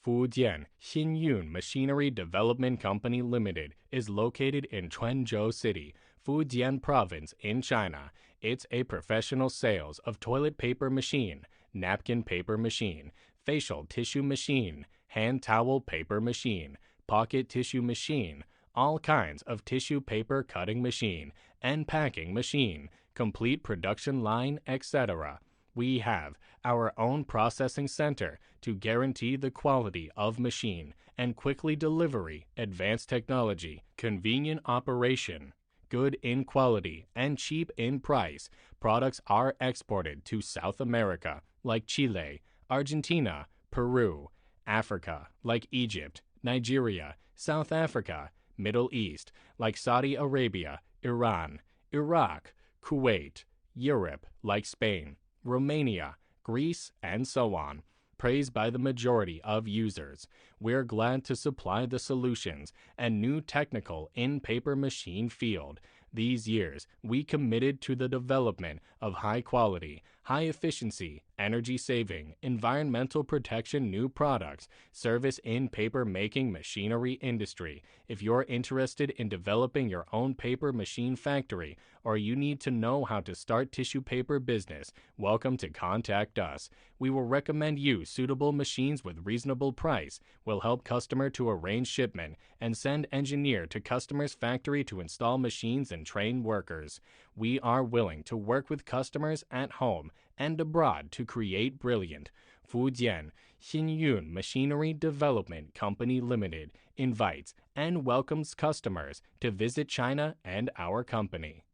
Fujian Xinyun Machinery Development Company Limited is located in Quanzhou City, Fujian Province in China. It's a professional sales of toilet paper machine, napkin paper machine, facial tissue machine, hand towel paper machine, pocket tissue machine, all kinds of tissue paper cutting machine and packing machine, complete production line, etc. We have our own processing center to guarantee the quality of machine and quickly delivery, advanced technology, convenient operation, good in quality and cheap in price. Products are exported to South America like Chile, Argentina, Peru, Africa like Egypt, Nigeria, South Africa, Middle East like Saudi Arabia, Iran, Iraq, Kuwait, Europe like Spain, Romania, Greece, and so on. Praised by the majority of users. We're glad to supply the solutions and new technical in-paper machine field. These years, we committed to the development of high-quality, high-efficiency, energy-saving, environmental protection new products, service in paper-making machinery industry. If you're interested in developing your own paper machine factory, or you need to know how to start tissue paper business, welcome to contact us. We will recommend you suitable machines with reasonable price. We'll help customer to arrange shipment and send engineer to customer's factory to install machines and train workers. We are willing to work with customers at home and abroad to create brilliant. Fujian Xinyun Machinery Development Company Limited invites and welcomes customers to visit China and our company.